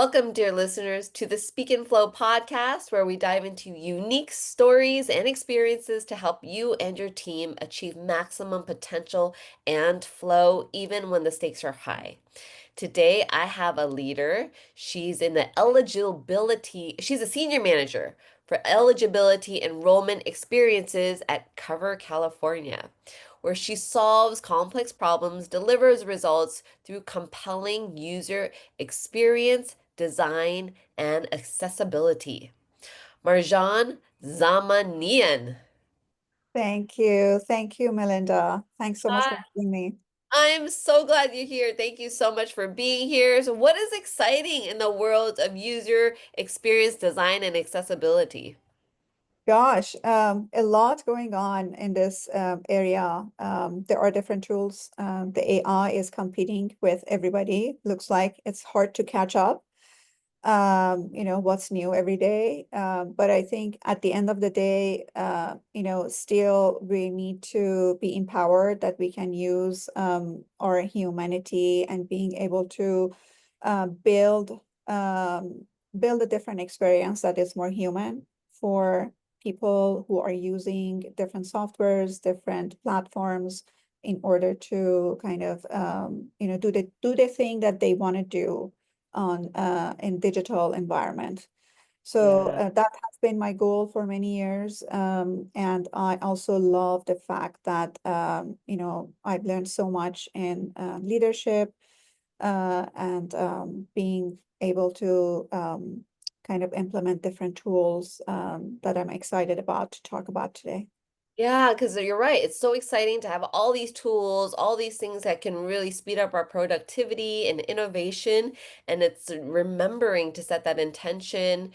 Welcome, dear listeners, to the Speak and Flow podcast, where we dive into unique stories and experiences to help you and your team achieve maximum potential and flow, even when the stakes are high. Today, I have a leader. She's in the eligibility, she's a senior manager for eligibility enrollment experiences at Cover California, where she solves complex problems, delivers results through compelling user experience, design, and accessibility. Marjan Zamanian. Thank you. Thank you, Melinda. Thanks so much Hi. for having me. I'm so glad you're here. Thank you so much for being here. So, what is exciting in the world of user experience design and accessibility? Gosh, a lot going on in this area. There are different tools. The AI is competing with everybody. Looks like it's hard to catch up. What's new every day. But I think at the end of the day, still we need to be empowered that we can use our humanity and being able to build build a different experience that is more human for people who are using different softwares, different platforms in order to kind of do the thing that they want to do on in digital environment. So Yeah. that has been my goal for many years. And I also love the fact that, I've learned so much in leadership and being able to kind of implement different tools that I'm excited about to talk about today. Yeah, because you're right. It's so exciting to have all these tools, all these things that can really speed up our productivity and innovation. And it's remembering to set that intention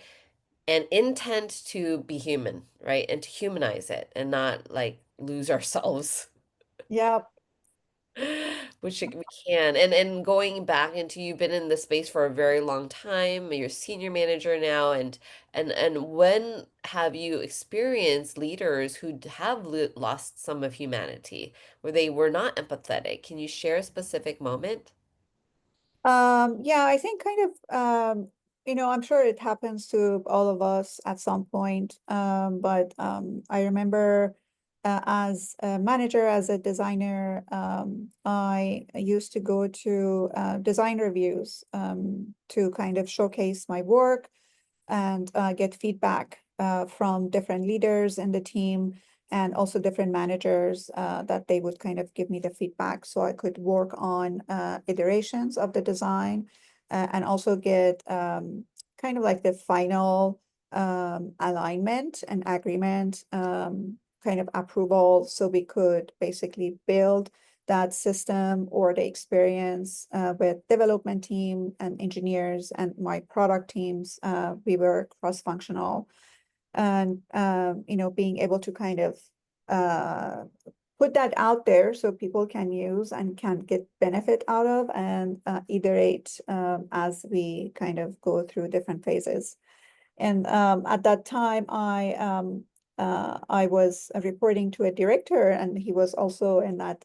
and intent to be human, right? And to humanize it and not like lose ourselves. Yeah. Which we can. And going back into you've been in the space for a very long time. You're a senior manager now, and when have you experienced leaders who have lost some of humanity, where they were not empathetic? Can you share a specific moment? Yeah, I think kind of, I'm sure it happens to all of us at some point. But I remember as a manager, as a designer, I used to go to design reviews to kind of showcase my work and get feedback from different leaders in the team and also different managers that they would kind of give me the feedback so I could work on iterations of the design and also get kind of like the final alignment and agreement kind of approval so we could basically build that system or the experience with development team and engineers and my product teams. We were cross-functional and being able to kind of uh, put that out there so people can use and can get benefit out of and iterate as we kind of go through different phases. And at that time, I was reporting to a director, and he was also in that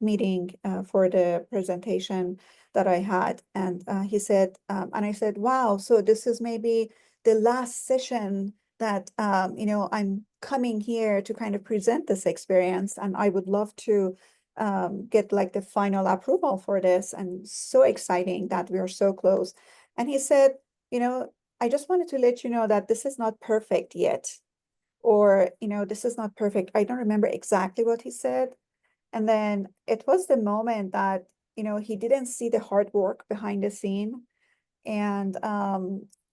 meeting for the presentation that I had. And he said, and I said, "Wow, so this is maybe the last session that I'm coming here to kind of present this experience, and I would love to." Get like the final approval for this, and so exciting that we are so close. And he said, you know, I just wanted to let you know that this is not perfect yet, or, this is not perfect. I don't remember exactly what he said. And then it was the moment that, he didn't see the hard work behind the scene. And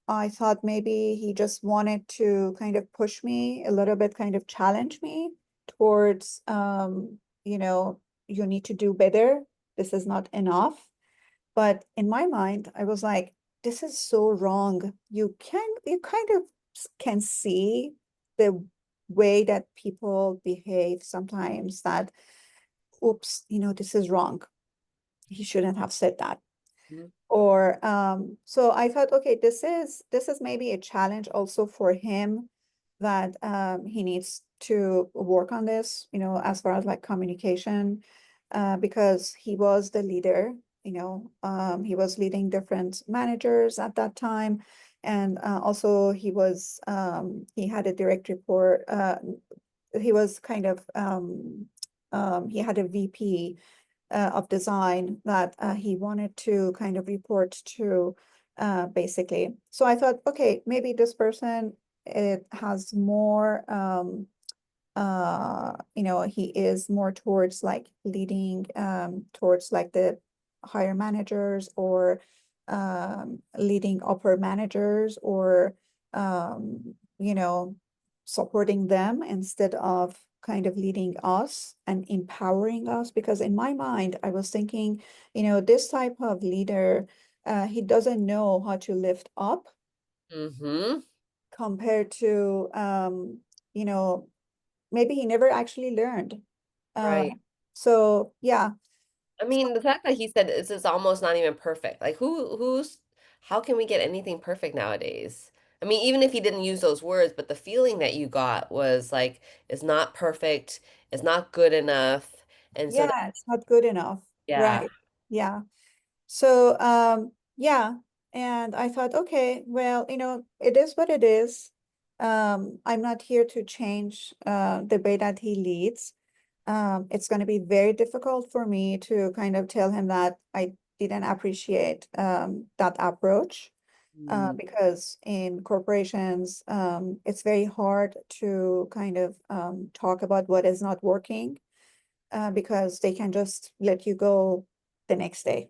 I thought maybe he just wanted to kind of push me a little bit, kind of challenge me towards, you need to do better. This is not enough. But in my mind, I was like, this is so wrong. You kind of can see the way that people behave sometimes that, oops, this is wrong. He shouldn't have said that. Mhm. Or so I thought, okay, this is maybe a challenge also for him that he needs to work on this, as far as like communication, because he was the leader he was leading different managers at that time. And also he had a direct report. He was kind of, he had a VP of design that he wanted to kind of report to, basically. So I thought, okay, maybe this person, it has more, he is more towards like leading towards like the higher managers, or leading upper managers, or supporting them instead of kind of leading us and empowering us. Because in my mind, I was thinking, this type of leader, he doesn't know how to lift up Mm-hmm. compared to, you know, maybe he never actually learned. Uh, Right. so yeah, I mean, the fact that he said this is almost not even perfect. Like how can we get anything perfect nowadays? I mean, even if he didn't use those words, but the feeling that you got was like, it's not perfect, it's not good enough. And so that, yeah, it's not good enough. yeah. Right. Yeah. So yeah, and I thought, okay, well, it is what it is. I'm not here to change the way that he leads. It's going to be very difficult for me to kind of tell him that I didn't appreciate that approach. Mm, Because in corporations, it's very hard to kind of talk about what is not working, because they can just let you go the next day.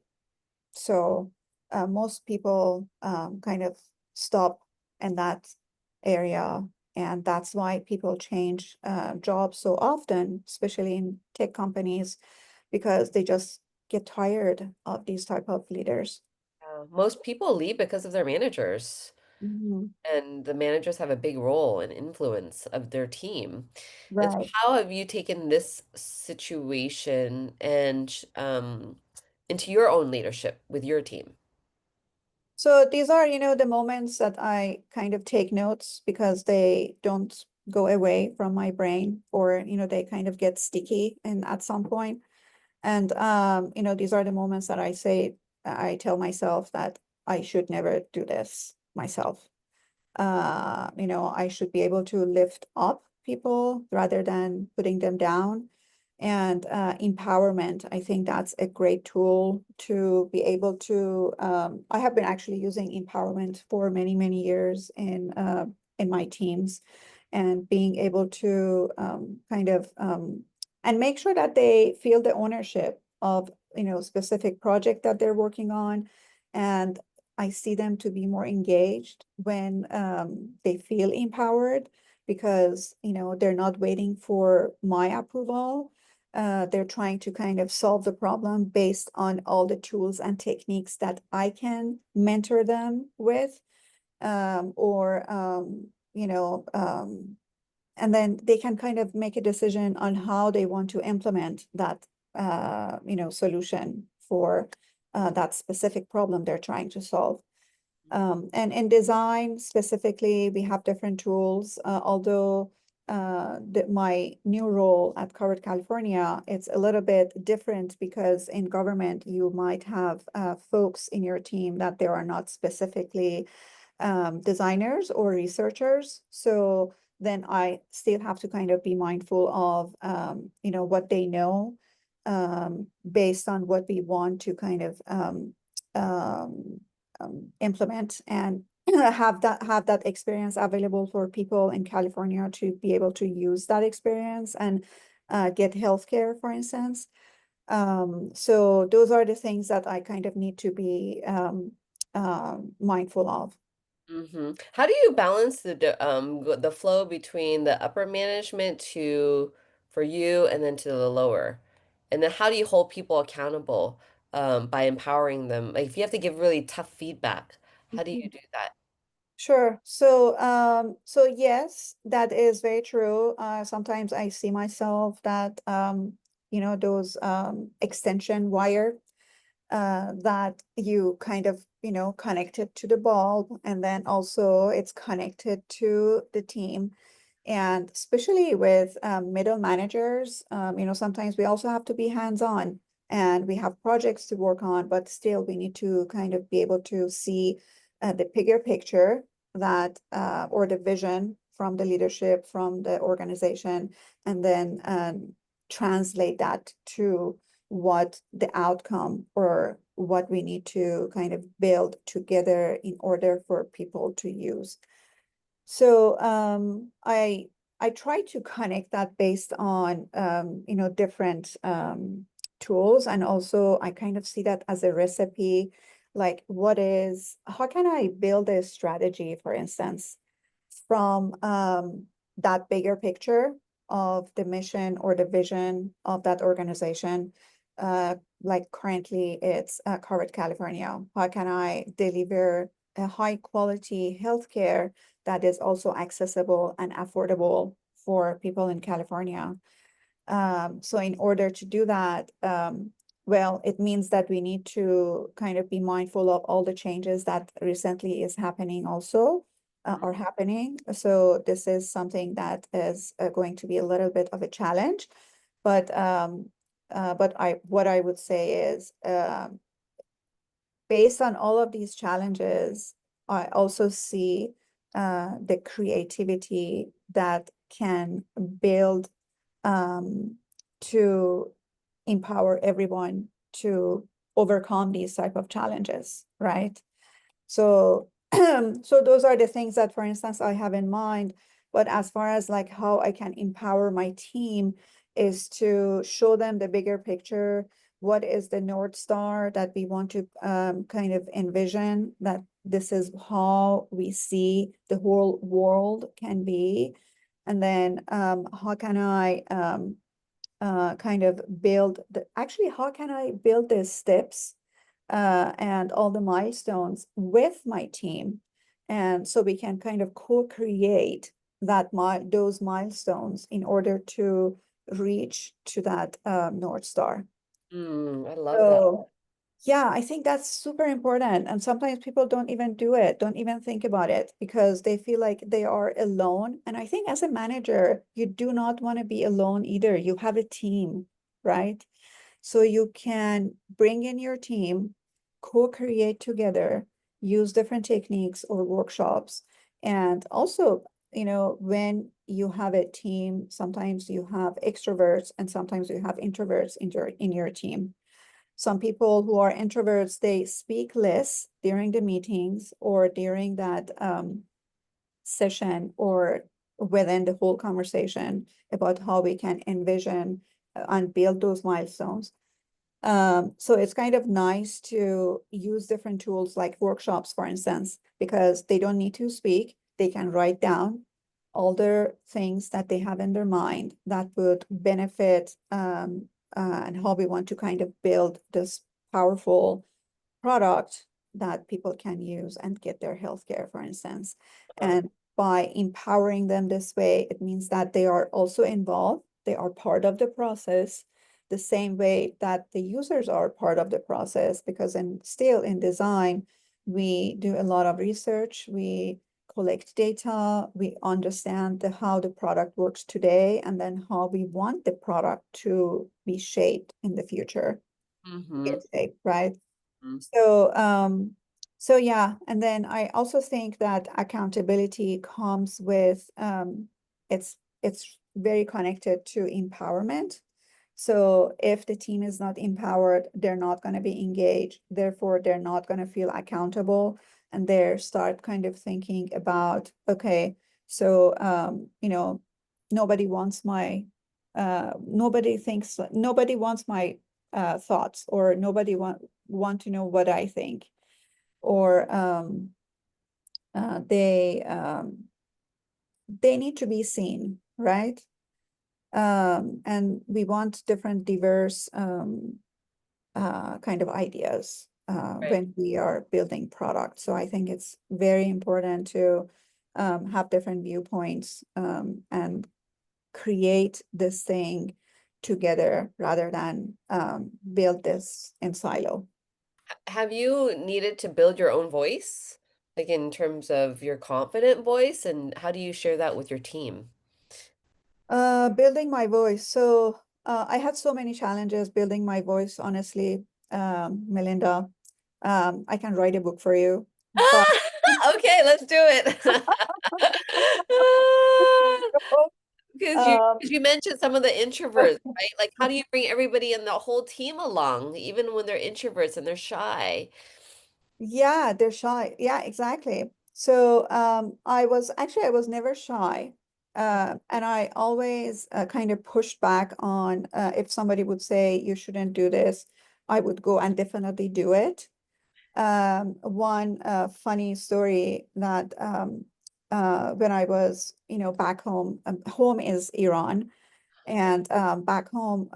So most people kind of stop in that area, and that's why people change jobs so often, especially in tech companies, because they just get tired of these type of leaders. yeah. Most people leave because of their managers. Mhm. And the managers have a big role and influence of their team. And so Right. how have you taken this situation and into your own leadership with your team? So these are, the moments that I kind of take notes because they don't go away from my brain, or, they kind of get sticky and at some point. And these are the moments that I tell myself that I should never do this myself. I should be able to lift up people rather than putting them down. And empowerment, I think that's a great tool to be able to. I have been actually using empowerment for many, many years in my teams, and being able to kind of and make sure that they feel the ownership of specific project that they're working on. And I see them to be more engaged when they feel empowered, because they're not waiting for my approval. They're trying to kind of solve the problem based on all the tools and techniques that I can mentor them with, or and then they can kind of make a decision on how they want to implement that solution for that specific problem they're trying to solve. And in design specifically, we have different tools, although my new role at Covered California, it's a little bit different, because in government, you might have folks in your team that they are not specifically designers or researchers. So then I still have to kind of be mindful of, what they know, based on what we want to kind of um, implement, and have that experience available for people in California to be able to use that experience and get healthcare, for instance. So those are the things that I kind of need to be mindful of. How do you balance the flow between the upper management to for you and then to the lower? And then how do you hold people accountable by empowering them? Like if you have to give really tough feedback, how do you do that? Sure. So yes, that is very true. Sometimes I see myself that those extension wire that you kind of connected to the bulb, and then also it's connected to the team. And especially with middle managers, sometimes we also have to be hands-on. and we have projects to work on, but still we need to kind of be able to see the bigger picture that or the vision from the leadership, from the organization, and then translate that to what the outcome or what we need to kind of build together in order for people to use. So I try to connect that based on different tools, and also I kind of see that as a recipe, like how can I build a strategy, for instance, from that bigger picture of the mission or the vision of that organization. Like currently it's Covered California. How can I deliver a high quality healthcare that is also accessible and affordable for people in California? So in order to do that, well, it means that we need to kind of be mindful of all the changes that recently is happening also are happening. So this is something that is going to be a little bit of a challenge, but what I would say is based on all of these challenges, I also see the creativity that can build to empower everyone to overcome these type of challenges, right? So, so those are the things that, for instance, I have in mind. But as far as like how I can empower my team is to show them the bigger picture. What is the North Star that we want to kind of envision, that this is how we see the whole world can be. And then how can I kind of how can I build the steps and all the milestones with my team. And so we can kind of co-create those milestones in order to reach to that North Star. I love that. So yeah, I think that's super important. And sometimes people don't even do it, don't even think about it because they feel like they are alone. And I think as a manager, you do not want to be alone either. You have a team, right? So you can bring in your team, co-create together, use different techniques or workshops. And also, when you have a team, sometimes you have extroverts and sometimes you have introverts in your team. Some people who are introverts, they speak less during the meetings or during that session or within the whole conversation about how we can envision and build those milestones. So it's kind of nice to use different tools like workshops, for instance, because they don't need to speak. They can write down all their things that they have in their mind that would benefit and how we want to kind of build this powerful product that people can use and get their healthcare, for instance. Uh, And by empowering them this way, it means that they are also involved. They are part of the process, the same way that the users are part of the process, because still in design, we do a lot of research, we collect data, we understand how the product works today, and then how we want the product to be shaped in the future, mm-hmm. get shaped, right? So, so yeah, and then I also think that accountability comes with it's very connected to empowerment. So if the team is not empowered, they're not going to be engaged. Therefore, they're not going to feel accountable, and they start kind of thinking about, okay, so nobody wants nobody wants my thoughts, or nobody want to know what I think, or uh, they um, they need to be seen, right? And we want different diverse kind of ideas Right. when we are building products. So I think it's very important to have different viewpoints and create this thing together rather than build this in silo. Have you needed to build your own voice, like in terms of your confident voice, and how do you share that with your team? Building my voice. So I had so many challenges building my voice, honestly, Melinda. I can write a book for you, but Okay, let's do it. Because you um, because you mentioned some of the introverts, right? Like, how do you bring everybody in the whole team along, even when they're introverts and they're shy? yeah, they're shy. Yeah, exactly. So I was never shy. And I always kind of pushed back on if somebody would say you shouldn't do this, I would go and definitely do it. One funny story that when I was, back home, home is Iran, and back home,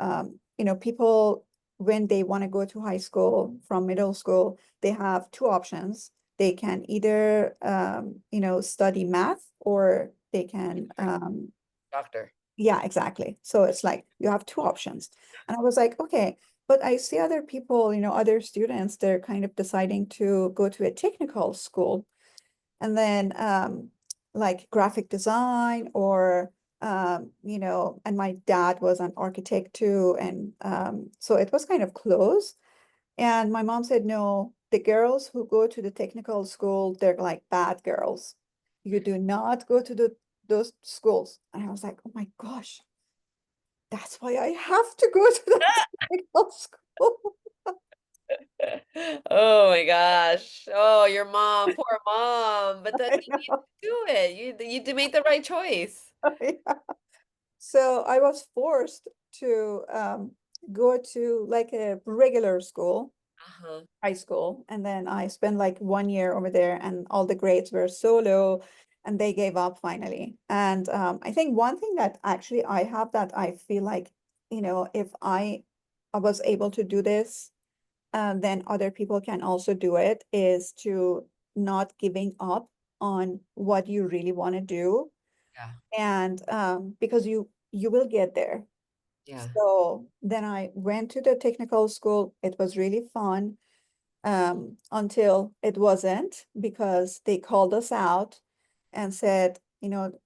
people, when they want to go to high school from middle school, they have two options. They can either, study math, or they can, Doctor. yeah, exactly. So it's like you have two options. And I was like, okay, but I see other people, other students, they're kind of deciding to go to a technical school, and then like graphic design, or and my dad was an architect too, and so it was kind of close. And my mom said, no, the girls who go to the technical school, they're like bad girls. You do not go to those schools. And I was like, oh my gosh, that's why I have to go to the technical school. Oh my gosh. Oh, your mom, poor mom. But then I you need know. to do it. You to make the right choice. Yeah. So I was forced to go to like a regular school, Uh-huh. high school, and then I spent like 1 year over there, and all the grades were so low, and they gave up finally. And I think one thing that actually I have that I feel like, if I was able to do this, then other people can also do it, is to not giving up on what you really want to do. Yeah. And because you will get there. Yeah. So then I went to the technical school. It was really fun, until it wasn't, because they called us out and said,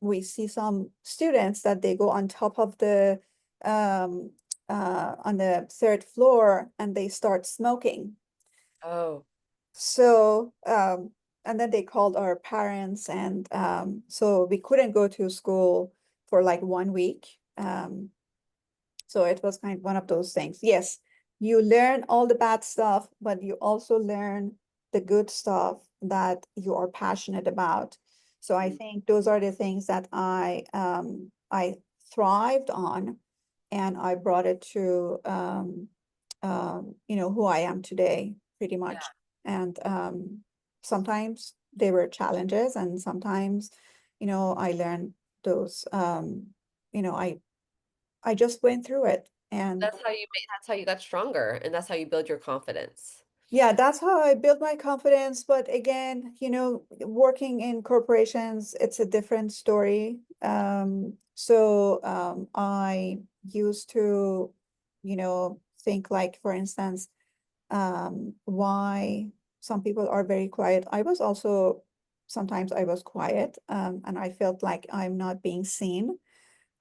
we see some students that they go on top of the um, on the third floor, and they start smoking. Oh, So and then they called our parents, and so we couldn't go to school for like 1 week. So it was kind of one of those things. Yes, you learn all the bad stuff, but you also learn the good stuff that you are passionate about. So I mm, think those are the things that I thrived on, and I brought it to who I am today, pretty much. yeah. And sometimes they were challenges, and sometimes, I learned those. I just went through it. And That's how you got stronger, and that's how you build your confidence. yeah, that's how I built my confidence. But again, working in corporations, it's a different story. So I used to, think like, for instance, why some people are very quiet. I was also, sometimes I was quiet, and I felt like I'm not being seen.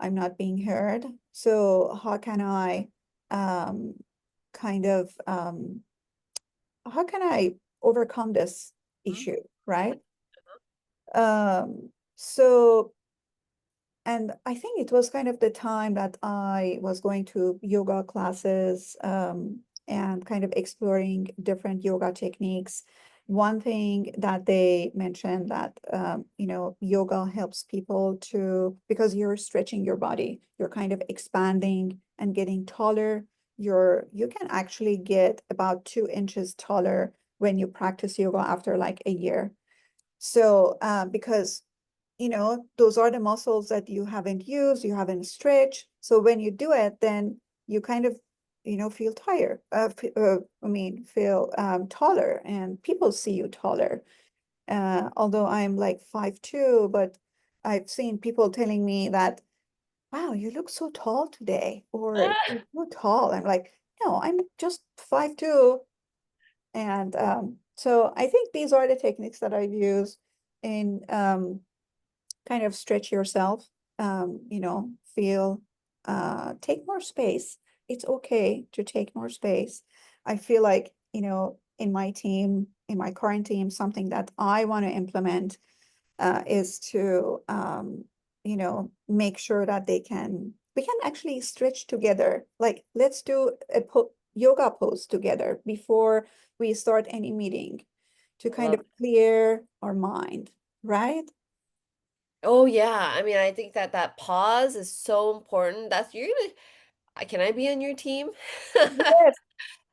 I'm not being heard. So um, kind of, how can I overcome this Mhm. issue, right? So, and I think it was kind of the time that I was going to yoga classes, and kind of exploring different yoga techniques. One thing that they mentioned, that yoga helps people to, because you're stretching your body, you're kind of expanding and getting taller. You can actually get about 2 inches taller when you practice yoga after like a year. So because those are the muscles that you haven't used, you haven't stretched. So when you do it, then you kind of, feel tired, feel taller, and people see you taller. Although I'm like 5'2", but I've seen people telling me that, wow, you look so tall today, or Ah, you're so tall. I'm like, no, I'm just 5'2". And so I think these are the techniques that I've used in kind of stretch yourself, feel. take more space. It's okay to take more space. I feel like, in my team, in my current team, something that I want to implement is to make sure that we can actually stretch together. Like, let's do a yoga pose together before we start any meeting to I kind love of clear our mind, right? Oh yeah, I mean, I think that that pause is so important. That's you're gonna, can I be on your team? Yes,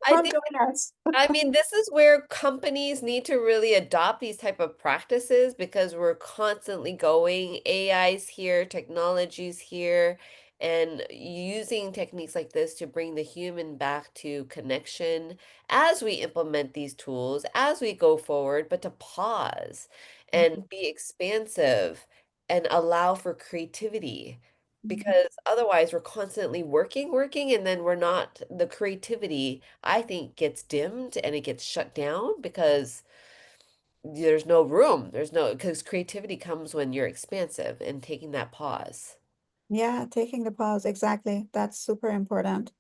I come think join us. I mean, this is where companies need to really adopt these type of practices because we're constantly going, AI's here, technology's here, and using techniques like this to bring the human back to connection as we implement these tools, as we go forward, but to pause and Mhm, be expansive and allow for creativity mhm. because otherwise we're constantly working, and then we're not, the creativity, I think, gets dimmed and it gets shut down because there's no room. There's no, because creativity comes when you're expansive and taking that pause. Yeah, taking the pause, exactly. That's super important.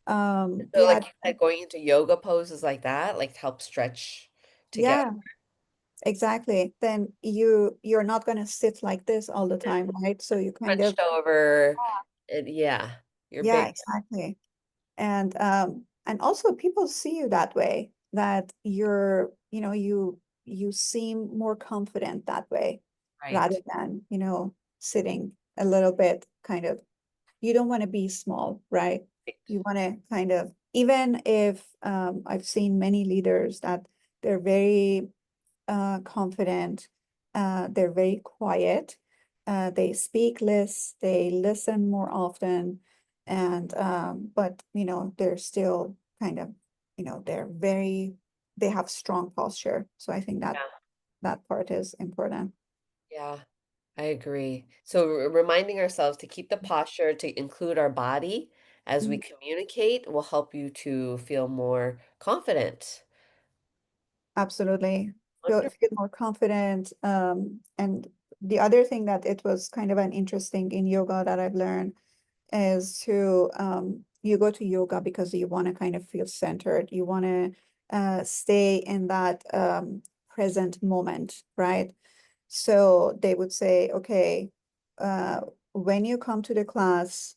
So, Yeah, like you said, going into yoga poses like that, like help stretch together, yeah, exactly. Then you're not gonna sit like this all the time, right? So you kind of, hunched over, and yeah, you're yeah, big, exactly. And also people see you that way, that you seem more confident that way rather right? than, sitting a little bit kind of, you don't want to be small, right? You want to kind of, even if I've seen many leaders that they're very confident. They're very quiet. They speak less. They listen more often, and but they're still kind of they have strong posture. So I think that Yeah, that part is important. yeah. I agree. So reminding ourselves to keep the posture, to include our body as we Mhm. communicate will help you to feel more confident. Absolutely. Wonderful. Feel more confident. And the other thing that it was kind of an interesting in yoga that I've learned is to you go to yoga because you want to kind of feel centered. You want to stay in that present moment, right? So they would say, okay, uh, when you come to the class,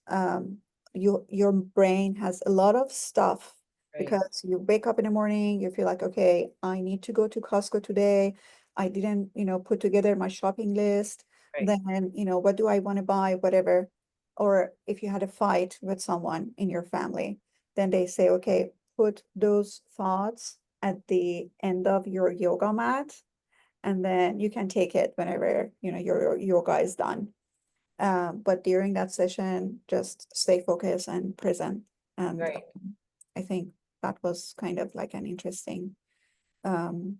your brain has a lot of stuff Right, because you wake up in the morning, you feel like, okay, I need to go to Costco today. I didn't, put together my shopping list. right, Then, what do I want to buy, whatever. Or if you had a fight with someone in your family, then they say, okay, put those thoughts at the end of your yoga mat, and then you can take it whenever your yoga is done. But during that session, just stay focused and present. And right. I think that was kind of like an interesting, um,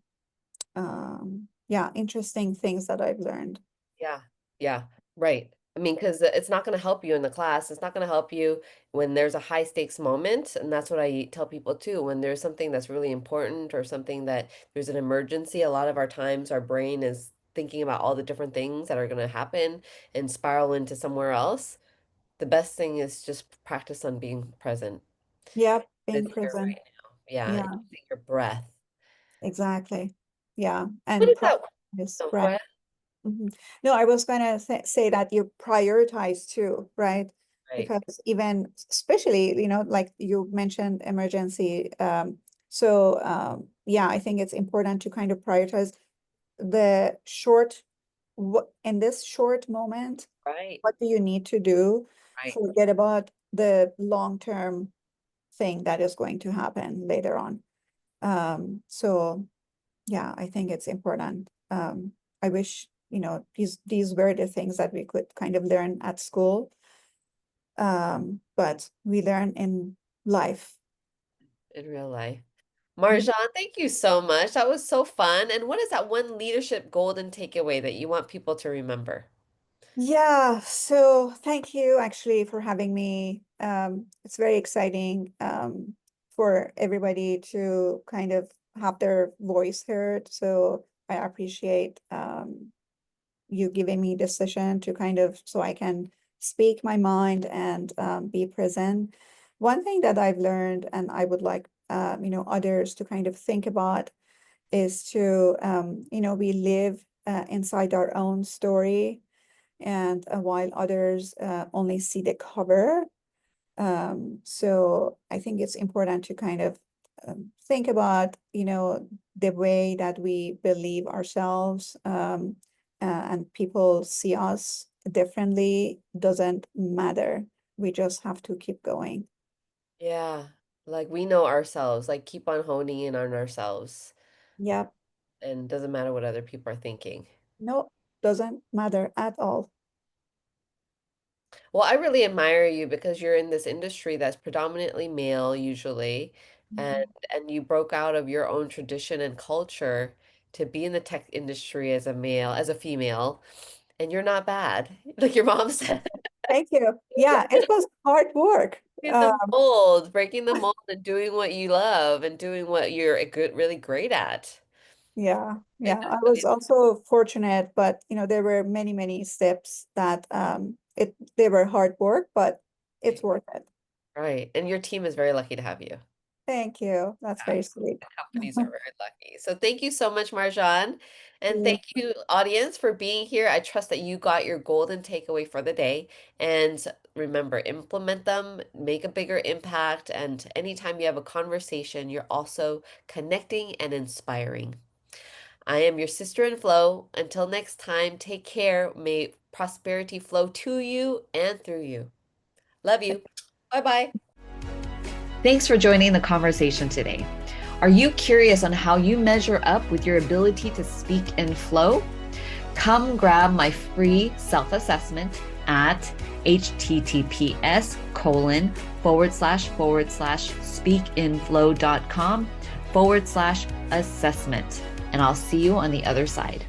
yeah, interesting things that I've learned. Yeah, yeah, right. I mean, because it's not going to help you in the class. It's not going to help you when there's a high stakes moment. And that's what I tell people too. When there's something that's really important or something that there's an emergency, a lot of our times our brain is thinking about all the different things that are going to happen and spiral into somewhere else. The best thing is just practice on being present. Yep, being It's here present. right now. Yeah, Yeah, using your breath. exactly. Yeah, What and is that? practice, Oh, go right? ahead. Mhm. No, I was going to say that you prioritize too, right? Right, Because even, especially, like you mentioned emergency. So yeah, I think it's important to kind of prioritize the short, what in this short moment, right, what do you need to do? right. Forget about the long-term thing that is going to happen later on. So yeah, I think it's important. I wish, these were the things that we could kind of learn at school. But we learn in life. In real life. Mhm. Marjan, thank you so much. That was so fun. And what is that one leadership golden takeaway that you want people to remember? Yeah, so thank you actually for having me. It's very exciting for everybody to kind of have their voice heard. So I appreciate you giving me this session to kind of so I can speak my mind and be present. One thing that I've learned, and I would like others to kind of think about, is to we live inside our own story, and while others only see the cover. So I think it's important to kind of think about, the way that we believe ourselves, and people see us differently doesn't matter. We just have to keep going. Yeah. Like we know ourselves, like keep on honing in on ourselves Yep. and doesn't matter what other people are thinking. No, doesn't matter at all. Well, I really admire you because you're in this industry that's predominantly male usually, and Mhm. and you broke out of your own tradition and culture to be in the tech industry as a male, as a female, and you're not bad. Like your mom said, Thank you. Yeah, it was hard work. breaking the mold, breaking the mold and doing what you love and doing what you're a good, really great at. Yeah, Like yeah. that's I was really also fortunate, but there were many, many steps that they were hard work, but it's right. worth it. Right. And your team is very lucky to have you. Thank you. That's very sweet. Companies are very lucky. So thank you so much, Marjan. And Yeah. thank you, audience, for being here. I trust that you got your golden takeaway for the day. And remember, implement them, make a bigger impact. And anytime you have a conversation, you're also connecting and inspiring. I am your sister in flow. Until next time, take care. May prosperity flow to you and through you. Love you. Bye bye. Thanks for joining the conversation today. Are you curious on how you measure up with your ability to speak in flow? Come grab my free self-assessment at https://speakinflow.com/assessment. And I'll see you on the other side.